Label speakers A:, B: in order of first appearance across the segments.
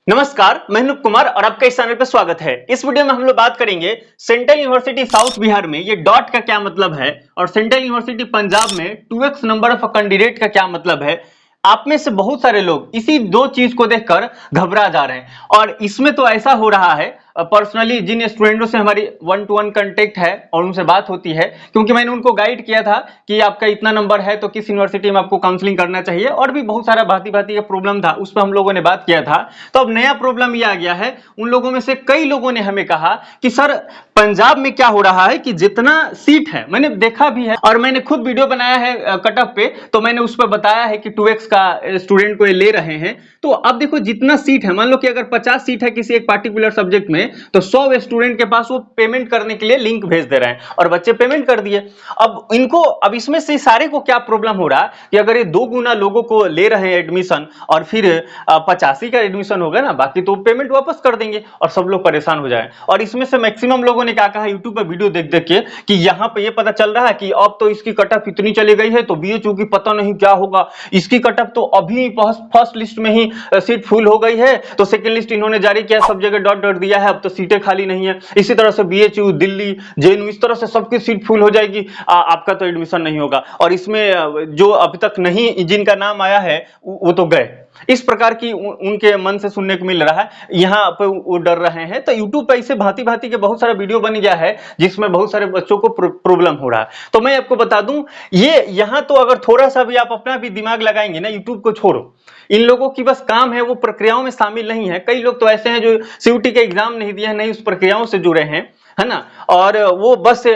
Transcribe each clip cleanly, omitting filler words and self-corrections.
A: नमस्कार, मैं अनुप कुमार और आपका इस चैनल पर स्वागत है। इस वीडियो में हम लोग बात करेंगे सेंट्रल यूनिवर्सिटी साउथ बिहार में ये डॉट का क्या मतलब है और सेंट्रल यूनिवर्सिटी पंजाब में 2x नंबर ऑफ कैंडिडेट का क्या मतलब है। आप में से बहुत सारे लोग इसी दो चीज को देखकर घबरा जा रहे हैं और इसमें तो ऐसा हो रहा है, पर्सनली जिन स्टूडेंटों से हमारी 1-to-1 कांटेक्ट है और उनसे बात होती है, क्योंकि मैंने उनको गाइड किया था कि आपका इतना नंबर है तो किस यूनिवर्सिटी में आपको काउंसलिंग करना चाहिए और भी बहुत सारा भांति भांति का प्रॉब्लम था, उस पर हम लोगों ने बात किया था। तो अब नया प्रॉब्लम ये आ गया है, उन लोगों में से कई लोगों ने हमें कहा कि सर पंजाब में क्या हो रहा है कि जितना सीट है, मैंने देखा भी है और मैंने खुद वीडियो बनाया है कट ऑफ पे, तो मैंने उस पर बताया है कि 2x का स्टूडेंट को ये ले रहे हैं। तो अब देखो जितना सीट है, मान लो कि अगर 50 सीट है किसी एक पार्टिकुलर सब्जेक्ट में, तो 100 स्टूडेंट के पास वो पेमेंट करने के लिए लिंक भेज दे रहे हैं और बच्चे पेमेंट कर दिए। अब इसमें से सारे को क्या प्रॉब्लम हो रहा है कि अगर ये 2 गुना लोगों को ले रहे हैं एडमिशन और फिर 85 का एडमिशन होगा ना, बाकी तो पेमेंट वापस कर देंगे और सब लोग परेशान हो जाए। और इसमें से मैक्सिमम लोगों ने क्या कहा यूट्यूब पर वीडियो देख देख के कि यहाँ पे ये पता चल रहा है कि अब तो इसकी कट ऑफ इतनी चली गई है तो बीएचयू की पता नहीं क्या होगा, इसकी कट ऑफ तो अभी फर्स्ट लिस्ट में ही सीट फुल हो गई है, तो सेकंड लिस्ट इन्होंने जारी किया, सब जगह डॉट डॉट दिया है, अब तो सीटें खाली नहीं है। इसी तरह से बीएचयू, दिल्ली, जेएनयू, इस तरह से सबकी सीट फुल हो जाएगी, आपका तो एडमिशन नहीं होगा। और इसमें जो अभी तक नहीं जिनका नाम आया है वो तो गए। इस प्रकार की उनके मन से सुनने को मिल रहा है, यहाँ पे वो डर रहे हैं। तो यूट्यूब पे ऐसे भांति भांति के बहुत सारा वीडियो बन गया है जिसमें बहुत सारे बच्चों को प्रॉब्लम हो रहा है। तो मैं आपको बता दूं, ये यहाँ तो अगर थोड़ा सा भी आप अपना भी दिमाग लगाएंगे ना, यूट्यूब को छोड़ो, इन लोगों की बस काम है वो प्रक्रियाओं में शामिल नहीं है। कई लोग तो ऐसे हैं जो सीयूटी का एग्जाम नहीं दिया है, नहीं उस प्रक्रियाओं से जुड़े हैं, है ना, और वो बस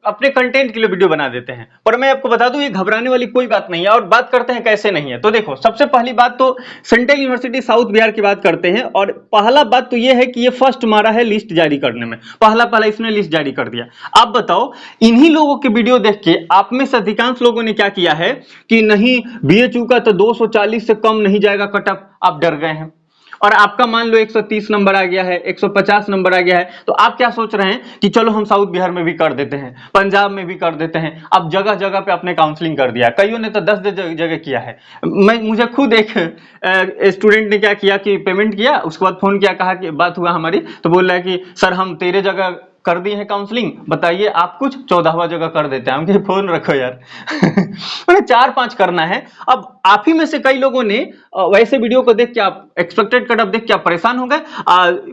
A: अपने कंटेंट के लिए वीडियो बना देते हैं। पर मैं आपको बता दूं ये घबराने वाली कोई बात नहीं है। और बात करते हैं कैसे नहीं है, तो देखो सबसे पहली बात तो सेंट्रल यूनिवर्सिटी साउथ बिहार की बात करते हैं। और पहला बात तो ये है कि ये फर्स्ट मारा है लिस्ट जारी करने में, पहला इसने लिस्ट जारी कर दिया। आप बताओ, इन्हीं लोगों के वीडियो देख के आप में से अधिकांश लोगों ने क्या किया है कि नहीं बीएचयू का तो 240 से कम नहीं जाएगा कट ऑफ, आप डर गए हैं। और आपका मान लो 130 नंबर आ गया है, 150 नंबर आ गया है, तो आप क्या सोच रहे हैं कि चलो हम साउथ बिहार में भी कर देते हैं, पंजाब में भी कर देते हैं। अब जगह जगह पे आपने काउंसलिंग कर दिया, कईयों ने तो 10 जगह किया है। मुझे खुद एक स्टूडेंट ने क्या किया कि पेमेंट किया, उसके बाद फोन किया, कहा कि बात हुआ हमारी, तो बोल रहा है कि सर हम 13 जगह कर दी है काउंसलिंग, बताइए आप कुछ 14वां जगह कर देते हैं। हम कहे फोन रखो यार मैंने 4-5 करना है। अब आप ही में से कई लोगों ने वैसे वीडियो को देख के, आप एक्सपेक्टेड कट ऑफ देख के आप परेशान हो गए।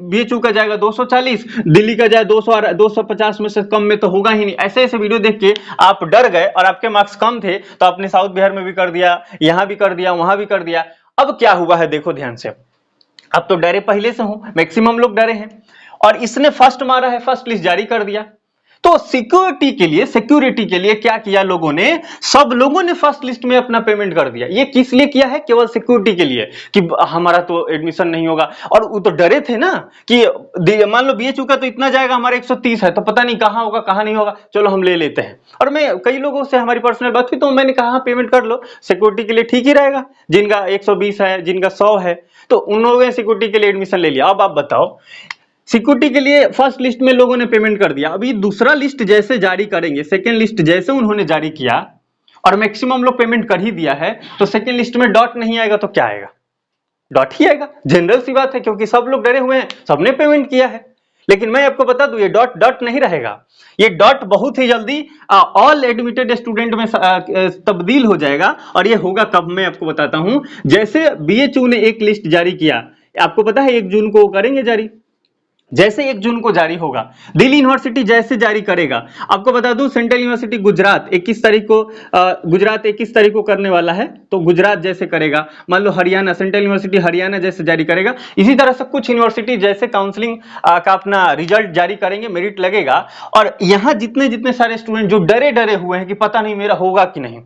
A: बीएचयू का जाएगा 240, दिल्ली का जाए 200, 250 में से कम में तो होगा ही नहीं, ऐसे ऐसे वीडियो देख के आप डर गए और आपके मार्क्स कम थे तो आपने साउथ बिहार में भी कर दिया, यहां भी कर दिया, वहां भी कर दिया। अब क्या हुआ है देखो ध्यान से, अब तो डरे पहले से हूं, मैक्सिमम लोग डरे हैं और इसने फर्स्ट मारा है, फर्स्ट लिस्ट जारी कर दिया। तो सिक्योरिटी के लिए क्या किया लोगों ने, सब लोगों ने फर्स्ट लिस्ट में अपना पेमेंट कर दिया। ये किस लिए किया है? केवल सिक्योरिटी के लिए कि हमारा तो एडमिशन नहीं होगा। और वो तो डरे थे ना कि मान लो बीएचयू का तो इतना जाएगा, हमारा 130 है, तो पता नहीं कहां होगा कहां नहीं होगा, चलो हम ले लेते हैं। और मैं कई लोगों से हमारी पर्सनल बात हुई तो मैंने कहा पेमेंट कर लो, सिक्योरिटी के लिए ठीक ही रहेगा। जिनका 120 है, जिनका 100 है, तो उन लोगों ने सिक्योरिटी के लिए एडमिशन ले लिया। अब आप बताओ, सिक्योरिटी के लिए फर्स्ट लिस्ट में लोगों ने पेमेंट कर दिया, अभी दूसरा लिस्ट जैसे जारी करेंगे, सेकेंड लिस्ट जैसे उन्होंने जारी किया और मैक्सिमम लोग पेमेंट कर ही दिया है, तो सेकेंड लिस्ट में डॉट नहीं आएगा तो क्या आएगा? डॉट ही आएगा, जनरल सी बात है, क्योंकि सब लोग डरे हुए हैं, सबने पेमेंट किया है। लेकिन मैं आपको बता दूं ये डॉट डॉट नहीं रहेगा, ये डॉट बहुत ही जल्दी ऑल एडमिटेड स्टूडेंट में तब्दील हो जाएगा। और ये होगा कब, मैं आपको बताता हूं। जैसे बीएचयू ने एक लिस्ट जारी किया, आपको पता है 1 जून को करेंगे जारी, जैसे 1 जून को जारी होगा, दिल्ली यूनिवर्सिटी जैसे जारी करेगा, आपको बता दूं सेंट्रल यूनिवर्सिटी गुजरात 21 तारीख को गुजरात 21 तारीख को करने वाला है, तो गुजरात जैसे करेगा। मान लो हरियाणा, सेंट्रल यूनिवर्सिटी हरियाणा जैसे जारी करेगा। इसी तरह से कुछ यूनिवर्सिटी जैसे काउंसलिंग का अपना रिजल्ट जारी करेंगे, मेरिट लगेगा, और यहां जितने जितने सारे स्टूडेंट जो डरे डरे हुए हैं कि पता नहीं मेरा होगा कि नहीं,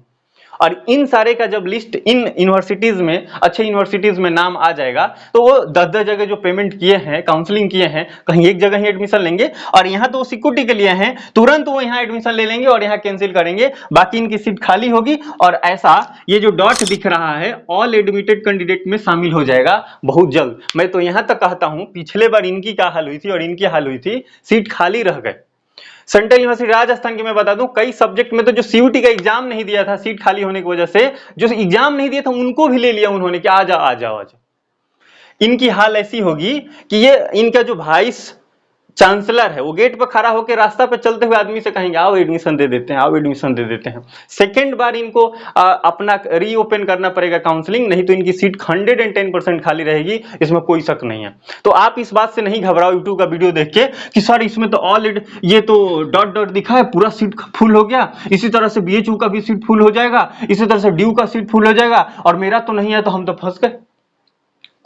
A: और इन सारे का जब लिस्ट इन यूनिवर्सिटीज में, अच्छे यूनिवर्सिटीज में नाम आ जाएगा, तो वो 10-10 जगह जो पेमेंट किए हैं, काउंसलिंग किए हैं, कहीं एक जगह ही एडमिशन लेंगे। और यहाँ तो सिक्योरिटी के लिए हैं, तुरंत वो यहाँ एडमिशन ले लेंगे और यहाँ कैंसिल करेंगे, बाकी इनकी सीट खाली होगी। और ऐसा ये जो डॉट दिख रहा है ऑल एडमिटेड कैंडिडेट में शामिल हो जाएगा बहुत जल्द। मैं तो यहाँ तक कहता हूँ, पिछले बार इनकी क्या हाल हुई थी और इनकी हाल हुई थी, सीट खाली रह गए। सेंट्रल यूनिवर्सिटी राजस्थान की मैं बता दूं, कई सब्जेक्ट में तो जो सीयूटी का एग्जाम नहीं दिया था, सीट खाली होने की वजह से जो एग्जाम नहीं दिया था, उनको भी ले लिया उन्होंने कि आ जाओ आ जाओ आ जाओ। इनकी हाल ऐसी होगी कि ये इनका जो वाइस चांसलर है वो गेट पर खड़ा होकर रास्ता पे चलते हुए आदमी से कहेंगे आओ एडमिशन दे देते हैं, आओ एडमिशन दे देते हैं। सेकेंड बार इनको अपना रीओपन करना पड़ेगा काउंसलिंग, नहीं तो इनकी सीट 110% खाली रहेगी, इसमें कोई शक नहीं है। तो आप इस बात से नहीं घबराओ यूट्यूब का वीडियो देख के कि सर इसमें तो ऑल ये तो डॉट डॉट दिखा है, पूरा सीट फुल हो गया, इसी तरह से बीएचयू का भी सीट फुल हो जाएगा, इसी तरह से ड्यू का सीट फुल हो जाएगा और मेरा तो नहीं है तो हम तो फंस गए।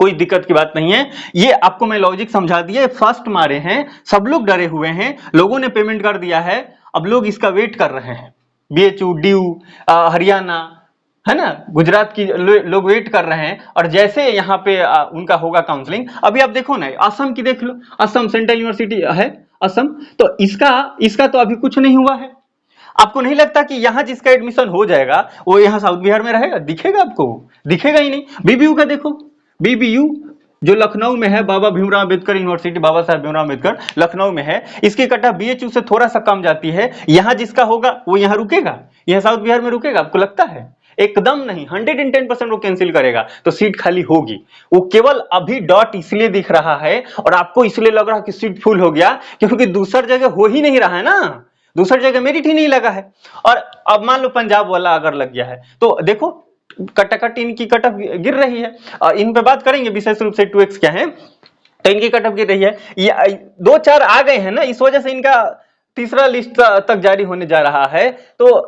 A: कोई दिक्कत की बात नहीं है, ये आपको मैं लॉजिक समझा दिया। फर्स्ट मारे हैं, सब लोग डरे हुए हैं, लोगों ने पेमेंट कर दिया है, अब लोग इसका वेट कर रहे हैं। बीएचयू, ड्यू, हरियाणा है ना, गुजरात की लोग वेट कर रहे हैं। और जैसे यहाँ पे उनका होगा काउंसलिंग, अभी आप देखो ना असम की देख लो, असम सेंट्रल यूनिवर्सिटी है असम, तो इसका तो अभी कुछ नहीं हुआ है। आपको नहीं लगता कि यहाँ जिसका एडमिशन हो जाएगा वो यहाँ साउथ बिहार में रहेगा? दिखेगा आपको? दिखेगा ही नहीं। बीबीयू का देखो, बीबीयू जो लखनऊ में है, बाबा भीमराव अंबेडकर यूनिवर्सिटी, बाबा साहब भीमराव अंबेडकर लखनऊ में है, इसकी कट ऑफ बीएचयू से थोड़ा सा कम जाती है। यहां जिसका होगा वो यहां रुकेगा, यहां साउथ बिहार में रुकेगा? आपको लगता है? एकदम नहीं, 110% वो कैंसिल करेगा, तो सीट खाली होगी। वो केवल अभी डॉट इसलिए दिख रहा है और आपको इसलिए लग रहा है कि सीट फुल हो गया क्योंकि दूसरी जगह हो ही नहीं रहा है ना, दूसरी जगह मेरिट ही नहीं लगा है। और अब मान लो पंजाब वाला अगर लग गया है तो देखो कटाकट इनकी कट ऑफ गिर रही है। इन पे बात करेंगे विशेष रूप से 2x क्या है, तो इनकी कट ऑफ गिर रही है। ये 2-4 आ गए हैं ना, इस वजह से इनका तीसरा लिस्ट तक जारी होने जा रहा है। तो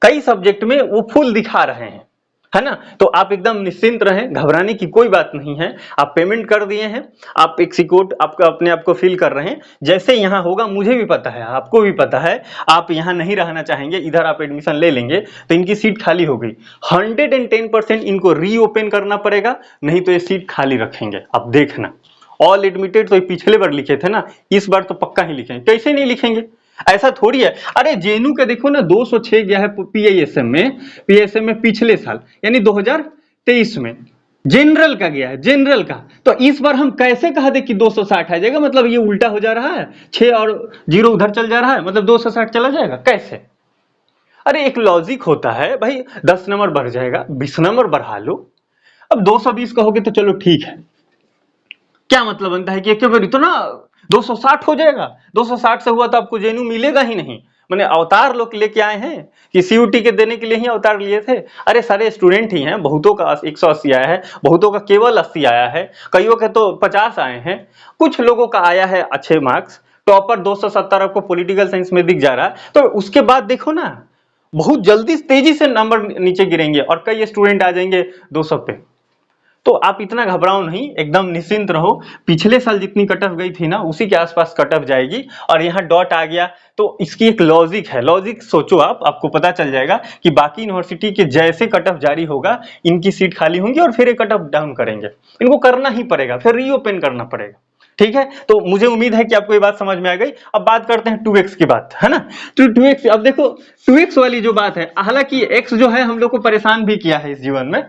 A: कई सब्जेक्ट में वो फुल दिखा रहे हैं, है ना। तो आप एकदम निश्चिंत रहें, घबराने की कोई बात नहीं है। आप पेमेंट कर दिए हैं, आप एक सिक्योर आपको अपने आप को फील कर रहे हैं। जैसे यहाँ होगा मुझे भी पता है, आपको भी पता है, आप यहाँ नहीं रहना चाहेंगे, इधर आप एडमिशन ले लेंगे तो इनकी सीट खाली हो गई। 110% इनको रीओपन करना पड़ेगा, नहीं तो ये सीट खाली रखेंगे। अब देखना, ऑल एडमिटेड तो ये पिछले बार लिखे थे ना, इस बार तो पक्का ही लिखेंगे। कैसे नहीं लिखेंगे, ऐसा थोड़ी है। अरे जेएनयू का देखो ना 206 गया है पीआईएसएम में पिछले साल, यानी 2023 में जनरल का गया है, जनरल का। तो इस बार हम कैसे कहा दे कि 260 आ जाएगा? मतलब ये उल्टा हो जा रहा है, 6 और 0 उधर चल जा रहा है, मतलब 260 चला जाएगा कैसे? अरे एक लॉजिक होता है भाई, 10 नंबर बढ़ जाएगा, 20 नंबर बढ़ा लो। अब 220 कहोगे तो चलो ठीक है, क्या मतलब बनता है कि एक बार इतना 260 हो जाएगा? 260 से हुआ तो आपको जेएनयू मिलेगा ही नहीं। मैंने अवतार लोग लेके आए हैं कि सीयूटी के देने के लिए ही अवतार लिए थे? अरे सारे स्टूडेंट ही हैं, बहुतों का 180 आया है, बहुतों का केवल 80 आया है, कईयों के तो 50 आए हैं, कुछ लोगों का आया है अच्छे मार्क्स। टॉपर 270 आपको पॉलिटिकल साइंस में दिख जा रहा है, तो उसके बाद देखो ना बहुत जल्दी तेजी से नंबर नीचे गिरेंगे और कई स्टूडेंट आ जाएंगे 200 पे। तो आप इतना घबराओ नहीं, एकदम निश्चिंत रहो। पिछले साल जितनी कट ऑफ गई थी ना उसी के आसपास कट ऑफ जाएगी। और यहाँ डॉट आ गया तो इसकी एक लॉजिक है, लॉजिक सोचो आपको पता चल जाएगा कि बाकी यूनिवर्सिटी के जैसे कट ऑफ जारी होगा इनकी सीट खाली होंगी और फिर एक कट ऑफ डाउन करेंगे। इनको करना ही पड़ेगा, फिर रीओपन करना पड़ेगा, ठीक है। तो मुझे उम्मीद है कि आपको ये बात समझ में आ गई। अब बात करते हैं 2x की बात, है ना। तो 2x, अब देखो 2x वाली जो बात है, हालांकि x जो है हम लोग को परेशान भी किया है इस जीवन में,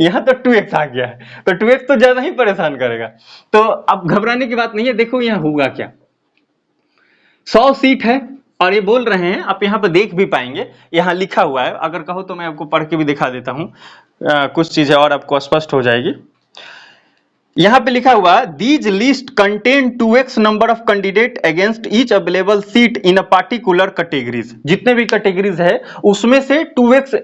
A: यहाँ तो 2x आ गया है, तो 2x तो ज्यादा ही परेशान करेगा। तो अब घबराने की बात नहीं है। देखो यहाँ होगा क्या, 100 सीट है और ये बोल रहे हैं, आप यहाँ पे देख भी पाएंगे, यहाँ लिखा हुआ है, अगर कहो तो मैं आपको पढ़ के भी दिखा देता हूँ, कुछ चीजें और आपको स्पष्ट हो जाएगी। यहां पे लिखा हुआ these list contain 2x number of candidate against each available seat in a particular categories. जितने भी कैटेगरीज है उसमें से 2x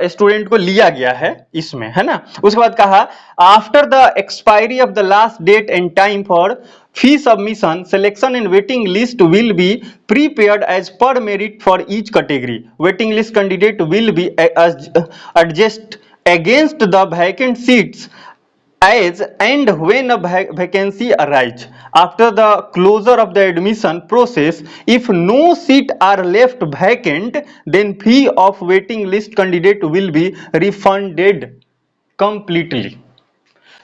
A: स्टूडेंट को लिया गया है इसमें, है ना। उसके बाद कहा after the expiry of the last date and time for fee submission selection and waiting list will be prepared as per merit for each category. Waiting list candidate will be adjust against the vacant seats as and when a vacancy arise after the closure of the admission process. If no seat are left vacant, then fee of waiting list candidate will be refunded completely.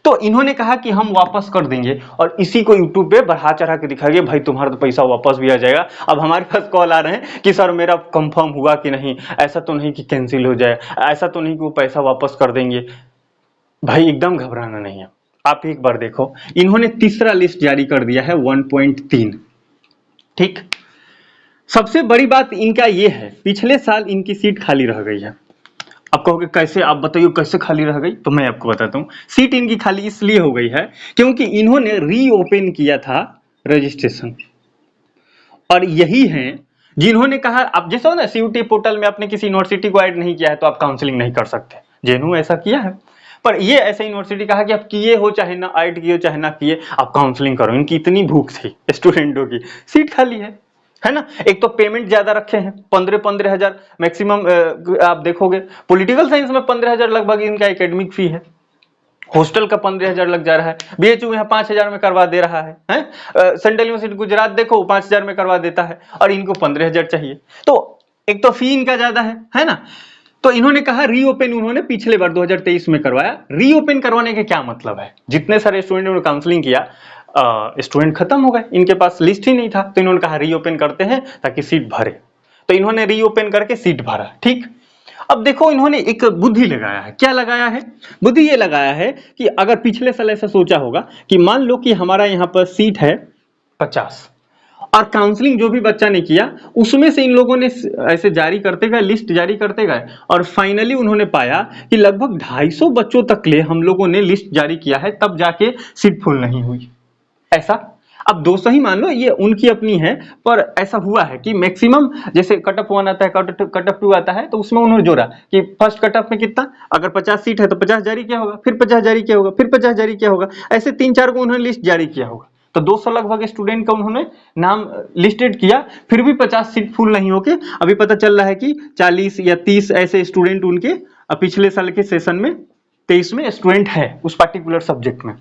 A: तो इन्होंने कहा कि हम वापस कर देंगे और इसी को यूट्यूब पे बढ़ा चढ़ा के दिखाएंगे, भाई तुम्हारा तो पैसा वापस भी आ जाएगा। अब हमारे पास कॉल आ रहे हैं कि सर मेरा कंफर्म हुआ कि नहीं, ऐसा तो नहीं कि कैंसिल हो जाए, ऐसा तो नहीं कि वो पैसा वापस कर देंगे। भाई एकदम घबराना नहीं है। आप एक बार देखो, इन्होंने तीसरा लिस्ट जारी कर दिया है 1.3, ठीक। सबसे बड़ी बात इनका ये है, पिछले साल इनकी सीट खाली रह गई है आप कहोगे कैसे, आप बताइए कैसे खाली रह गई? तो मैं आपको बताता हूँ। सीट इनकी खाली इसलिए हो गई है क्योंकि इन्होंने रीओपन किया था रजिस्ट्रेशन, और यही हैं जिन्होंने कहा, अब जैसे हो ना सीयूटी पोर्टल में आपने किसी यूनिवर्सिटी को ऐड नहीं किया है तो आप काउंसलिंग नहीं कर सकते, जेएनयू ऐसा किया है। पर ये ऐसे यूनिवर्सिटी कहा कि आप किए हो चाहे ना, ऐड किए हो चाहे ना किए, आप काउंसलिंग करो। इनकी इतनी भूख थी स्टूडेंटों की, सीट खाली है ना। एक तो पेमेंट ज्यादा रखे हैं, 15 हजार मैक्सिमम। आप देखोगे पॉलिटिकल साइंस में 15,000 लगभग इनका एकेडमिक फी है, हॉस्टल का 15,000 लग जा रहा है, बीएचयू यहाँ 5,000 में करवा दे रहा है? सेंट्रल यूनिवर्सिटी गुजरात देखो 5,000 में करवा देता है, और इनको 15,000 चाहिए। तो एक तो फी इनका ज्यादा है ना। तो इन्होंने कहा रीओपन, उन्होंने पिछले बार 2023 में करवाया। रीओपन करवाने के क्या मतलब है? जितने सारे स्टूडेंट ने काउंसलिंग किया, स्टूडेंट खत्म हो गए, इनके पास लिस्ट ही नहीं था, तो इन्होंने कहा रीओपन करते हैं ताकि सीट भरे। तो इन्होंने रीओपन करके सीट भरा, ठीक। अब देखो इन्होंने एक बुद्धि लगाया है। क्या लगाया है? बुद्धि ये लगाया है कि अगर पिछले साल ऐसा सोचा होगा कि मान लो कि हमारा यहाँ पर सीट है 50, और काउंसलिंग जो भी बच्चा ने किया उसमें से इन लोगों ने ऐसे जारी करते गए, लिस्ट जारी करते गए, और फाइनली उन्होंने पाया कि लगभग 250 बच्चों तक ले हम लोगों ने लिस्ट जारी किया है, तब जाके सीट फुल नहीं हुई। ऐसा अब 200 ही मान लो, ये उनकी अपनी है, पर ऐसा हुआ है कि मैक्सिमम जैसे कट ऑफ 1 आता है, कट ऑफ 2 आता है, तो उसमें उन्होंने जोड़ा कि फर्स्ट कट ऑफ में कितना, अगर 50 सीट है तो 50 जारी किया होगा, फिर 50 जारी किया होगा, फिर 50 जारी किया होगा, ऐसे 3-4 को उन्होंने लिस्ट जारी किया होगा। तो 200 लगभग स्टूडेंट का उन्होंने नाम लिस्टेड किया, फिर भी 50 सीट फुल नहीं होके अभी पता चल रहा है कि 40 या 30 ऐसे स्टूडेंट उनके पिछले साल के सेशन में 23 में स्टूडेंट है उस पर्टिकुलर सब्जेक्ट में।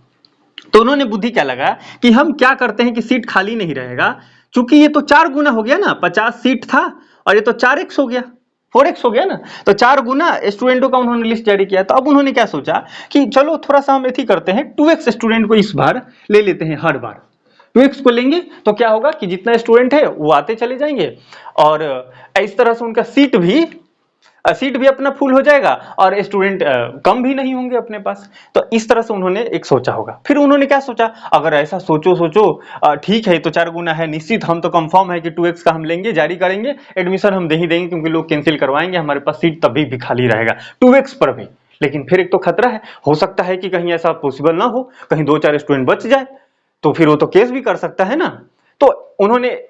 A: तो उन्होंने बुद्धि क्या लगा कि हम क्या करते हैं कि सीट खाली नहीं रहेगा, क्योंकि ये तो 4 गुना हो गया ना, 50 सीट था और ये तो 4x हो गया, 4x हो गया ना, तो 4 गुना स्टूडेंटों का उन्होंने लिस्ट जारी किया। तो अब उन्होंने क्या सोचा कि चलो थोड़ा सा हम ऐसी करते हैं, 2x स्टूडेंट को इस बार ले लेते हैं, हर बार 2x को लेंगे तो क्या होगा कि जितना स्टूडेंट है वो आते चले जाएंगे, और इस तरह से उनका सीट भी अपना फुल हो जाएगा और स्टूडेंट कम भी नहीं होंगे अपने पास। तो इस तरह से उन्होंने एक सोचा होगा। फिर उन्होंने क्या सोचा, अगर ऐसा सोचो ठीक है, तो 4 गुना है, निश्चित हम तो कंफर्म है कि 2x का हम लेंगे, जारी करेंगे, एडमिशन हम दे ही देंगे, क्योंकि लोग कैंसिल करवाएंगे, हमारे पास सीट तभी भी खाली रहेगा 2x पर भी। लेकिन फिर एक तो खतरा है, हो सकता है कि कहीं ऐसा पॉसिबल ना हो, कहीं 2-4 स्टूडेंट बच जाए, तो फिर वो तो केस भी कर सकता है ना। तो उन्होंने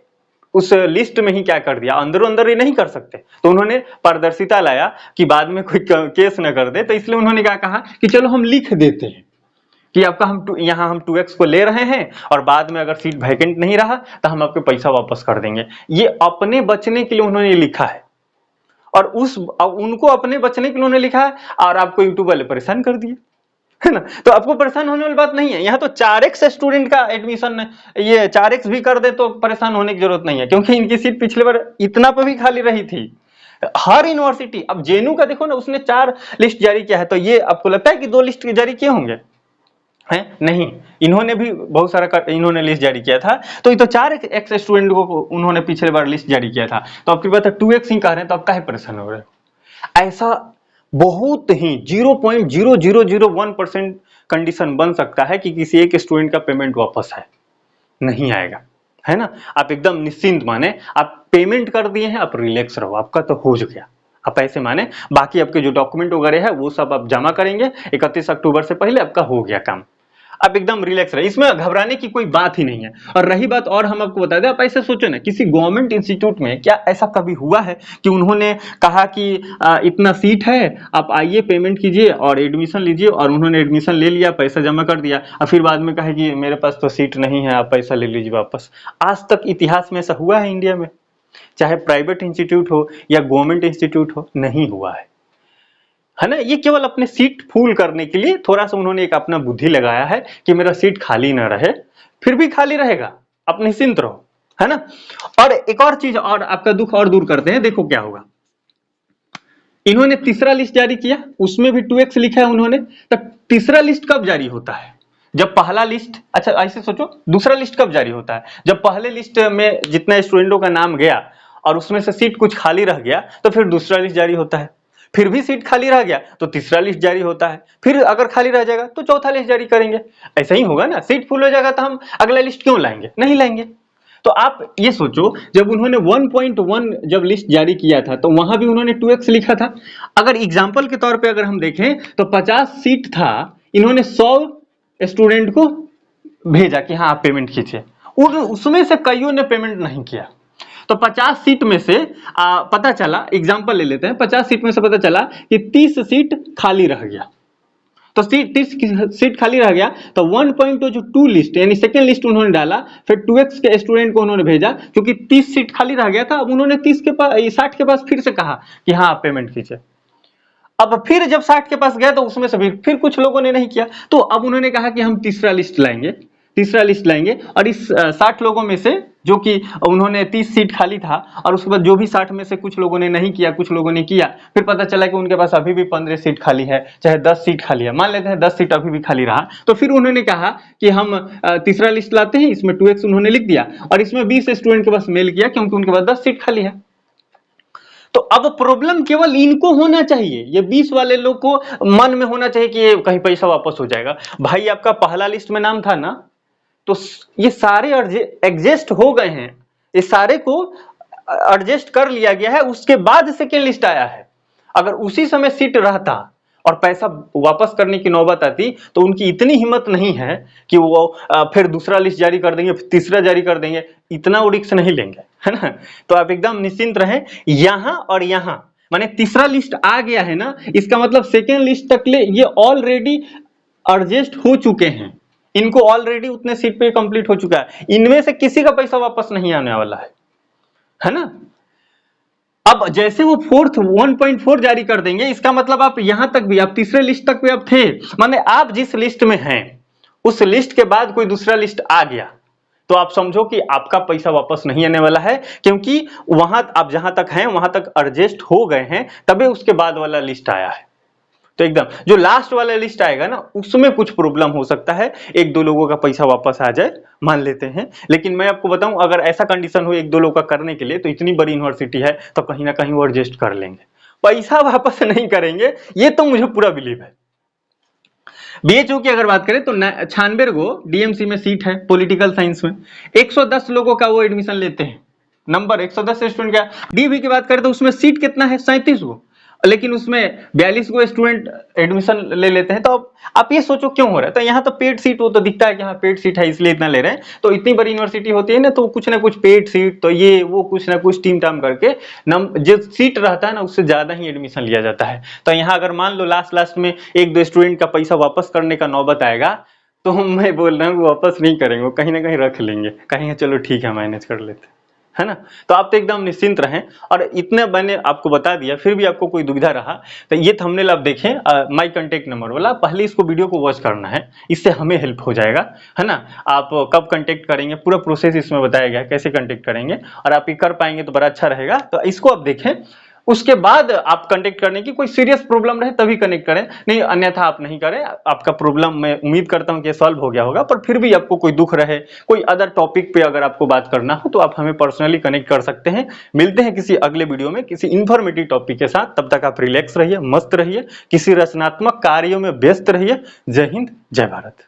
A: उस लिस्ट में ही क्या कर दिया, अंदर अंदर ये नहीं कर सकते, तो उन्होंने पारदर्शिता लाया कि बाद में कोई केस न कर दे, तो इसलिए उन्होंने क्या कहा कि चलो हम लिख देते हैं कि आपका यहाँ हम 2x को ले रहे हैं, और बाद में अगर सीट वैकेंट नहीं रहा तो हम आपके पैसा वापस कर देंगे। ये अपने बचने के लिए उन्होंने लिखा है, और उनको अपने बचने के लिए उन्होंने लिखा है, और आपको यूट्यूब वाले परेशान कर दिए, है ना। तो आपको परेशान होने वाली बात नहीं है, यहाँ तो 4x स्टूडेंट का एडमिशन, ये 4x भी कर दे तो परेशान होने की जरूरत नहीं है, क्योंकि इनकी सीट पिछले बार इतना पर भी खाली रही थी हर यूनिवर्सिटी। अब जेएनयू का देखो ना, उसने 4 लिस्ट जारी किया है, तो ये आपको लगता है कि 2 लिस्ट जारी किए होंगे? है नहीं, इन्होंने भी बहुत सारा इन्होंने लिस्ट जारी किया था, तो ये तो 4x स्टूडेंट को उन्होंने पिछले बार लिस्ट जारी किया था, तो आपकी बात है 2x ही कह रहे हैं, तो आप काहे परेशान हो रहे हो? ऐसा बहुत ही 0.0001% कंडीशन बन सकता है कि किसी एक स्टूडेंट का पेमेंट वापस नहीं आएगा, है ना। आप एकदम निश्चिंत माने, आप पेमेंट कर दिए हैं, आप रिलैक्स रहो, आपका तो हो गया, आप ऐसे माने। बाकी आपके जो डॉक्यूमेंट वगैरह है वो सब आप जमा करेंगे 31 अक्टूबर से पहले, आपका हो गया काम, आप एकदम रिलैक्स रहे, इसमें घबराने की कोई बात ही नहीं है। और रही बात, और हम आपको बता दें, आप ऐसे सोचो ना, किसी गवर्नमेंट इंस्टीट्यूट में क्या ऐसा कभी हुआ है कि उन्होंने कहा कि इतना सीट है, आप आइए पेमेंट कीजिए और एडमिशन लीजिए, और उन्होंने एडमिशन ले लिया, पैसा जमा कर दिया, और फिर बाद में कहा कि मेरे पास तो सीट नहीं है, आप पैसा ले लीजिए वापस? आज तक इतिहास में ऐसा हुआ है इंडिया में? चाहे प्राइवेट इंस्टीट्यूट हो या गवर्नमेंट इंस्टीट्यूट हो, नहीं हुआ है ना। ये केवल अपने सीट फुल करने के लिए थोड़ा सा उन्होंने एक अपना बुद्धि लगाया है कि मेरा सीट खाली ना रहे, फिर भी खाली रहेगा, आप निश्चिंत रहो, है ना। और एक और चीज, और आपका दुख और दूर करते हैं, देखो क्या होगा। इन्होंने तीसरा लिस्ट जारी किया, उसमें भी 2x लिखा है उन्होंने, तो तीसरा लिस्ट कब जारी होता है? जब पहला लिस्ट, अच्छा ऐसे सोचो, दूसरा लिस्ट कब जारी होता है? जब पहले लिस्ट में जितना स्टूडेंटों का नाम गया और उसमें से सीट कुछ खाली रह गया, तो फिर दूसरा लिस्ट जारी होता है, फिर भी सीट खाली रह गया तो तीसरा लिस्ट जारी होता है, फिर अगर खाली रह जाएगा तो चौथा लिस्ट जारी करेंगे। ऐसा ही होगा ना, सीट फुल हो जाएगा तो हम अगला लिस्ट क्यों लाएंगे? नहीं लाएंगे। तो आप ये सोचो, जब उन्होंने 1.1 जब लिस्ट जारी किया था तो वहां भी उन्होंने 2x लिखा था। अगर एग्जाम्पल के तौर पे अगर हम देखें तो 50 सीट था, इन्होंने 100 स्टूडेंट को भेजा कि हाँ आप पेमेंट कीजिए, उसमें से कईयों ने पेमेंट नहीं किया। तो 50 सीट में से पता चला, एग्जाम्पल ले लेते हैं, 50 सीट में से पता चला कि 30 सीट खाली रह गया। तो सीट खाली रह गया तो 1.2 लिस्ट यानी सेकेंड लिस्ट उन्होंने डाला, फिर 2x के स्टूडेंट को उन्होंने भेजा, क्योंकि 30 सीट खाली रह गया था। अब उन्होंने 60 के पास फिर से कहा कि हाँ आप पेमेंट कीजिए। अब फिर जब 60 के पास गया तो उसमें से फिर कुछ लोगों ने नहीं किया, तो अब उन्होंने कहा कि हम तीसरा लिस्ट लाएंगे और इस 60 लोगों में से, जो कि उन्होंने 30 सीट खाली था और उसके बाद जो भी 60 में से कुछ लोगों ने नहीं किया, कुछ लोगों ने किया, फिर पता चला कि उनके पास अभी भी 15 सीट खाली है, चाहे 10 सीट खाली है, मान लेते हैं 10 सीट अभी भी खाली रहा, तो फिर उन्होंने कहा कि हम तीसरा लिस्ट लाते हैं, इसमें 2x उन्होंने लिख दिया और इसमें 20 स्टूडेंट के पास मेल किया क्योंकि उनके पास 10 सीट खाली है। तो अब प्रॉब्लम केवल इनको होना चाहिए, ये 20 वाले लोग को मन में होना चाहिए कि ये कहीं पैसा वापस हो जाएगा। भाई आपका पहला लिस्ट में नाम था ना, तो ये सारे एडजस्ट हो गए हैं, ये सारे को एडजस्ट कर लिया गया है, उसके बाद सेकेंड लिस्ट आया है। अगर उसी समय सीट रहता और पैसा वापस करने की नौबत आती तो उनकी इतनी हिम्मत नहीं है कि वो फिर दूसरा लिस्ट जारी कर देंगे, फिर तीसरा जारी कर देंगे, इतना वो रिस्क नहीं लेंगे, है ना। तो आप एकदम निश्चिंत रहें, यहां और यहां माने तीसरा लिस्ट आ गया है ना, इसका मतलब सेकेंड लिस्ट तक ले ये ऑलरेडी एडजस्ट हो चुके हैं, इनको ऑलरेडी उतने सीट पे कंप्लीट हो चुका है, इनमें से किसी का पैसा वापस नहीं आने वाला है ना। अब जैसे वो 1.4 जारी कर देंगे, इसका मतलब आप यहां तक भी, आप तीसरे लिस्ट तक भी आप थे, माने आप जिस लिस्ट में हैं उस लिस्ट के बाद कोई दूसरा लिस्ट आ गया तो आप समझो कि आपका पैसा वापस नहीं आने वाला है, क्योंकि वहां आप जहां तक हैं वहां तक एडजस्ट हो गए हैं, तभी उसके बाद वाला लिस्ट आया है। तो एकदम जो लास्ट वाला लिस्ट आएगा ना, उसमें कुछ प्रॉब्लम हो सकता है, एक दो लोगों का पैसा वापस आ जाए, मान लेते हैं। लेकिन मैं आपको बताऊं, अगर ऐसा कंडीशन हो एक दो लोगों का करने के लिए, तो इतनी बड़ी यूनिवर्सिटी है तो कहीं ना कहीं वो एडजस्ट कर लेंगे, पैसा वापस नहीं करेंगे, ये तो मुझे पूरा बिलीव है। बीएचयू की अगर बात करें तो 96 गो डीएमसी में सीट है पॉलिटिकल साइंस में, 110 लोगों का वो एडमिशन लेते हैं, नंबर 110 स्टूडेंट का। डीबी की बात करें तो उसमें सीट कितना है, 37 गो, लेकिन उसमें 42 गो स्टूडेंट एडमिशन ले लेते हैं। तो अब आप ये सोचो क्यों हो रहा है, तो यहाँ तो पेड सीट वो तो दिखता है कि हाँ पेड सीट है इसलिए इतना ले रहे हैं। तो इतनी बड़ी यूनिवर्सिटी होती है ना, तो कुछ ना कुछ पेड सीट, तो ये वो कुछ ना कुछ टीम टाम करके जो सीट रहता है ना उससे ज्यादा ही एडमिशन लिया जाता है। तो यहाँ अगर मान लो लास्ट में एक दो स्टूडेंट का पैसा वापस करने का नौबत आएगा, तो मैं बोल रहा हूँ वापस नहीं करेंगे, कहीं ना कहीं रख लेंगे, कहेंगे चलो ठीक है मैनेज कर लेते, है ना। तो आप तो एकदम निश्चिंत रहें। और इतने मैंने आपको बता दिया, फिर भी आपको कोई दुविधा रहा तो ये थंबनेल आप देखें, माय कांटेक्ट नंबर वाला, पहले इसको वीडियो को वॉच करना है, इससे हमें हेल्प हो जाएगा, है ना। आप कब कांटेक्ट करेंगे, पूरा प्रोसेस इसमें बताया गया है, कैसे कांटेक्ट करेंगे, और आप ये कर पाएंगे तो बड़ा अच्छा रहेगा। तो इसको आप देखें, उसके बाद आप कनेक्ट करने की, कोई सीरियस प्रॉब्लम रहे तभी कनेक्ट करें, नहीं अन्यथा आप नहीं करें। आपका प्रॉब्लम मैं उम्मीद करता हूं कि सॉल्व हो गया होगा, पर फिर भी आपको कोई दुख रहे, कोई अदर टॉपिक पे अगर आपको बात करना हो तो आप हमें पर्सनली कनेक्ट कर सकते हैं। मिलते हैं किसी अगले वीडियो में किसी इंफॉर्मेटिव टॉपिक के साथ, तब तक आप रिलैक्स रहिए, मस्त रहिए, किसी रचनात्मक कार्यों में व्यस्त रहिए। जय हिंद, जय भारत।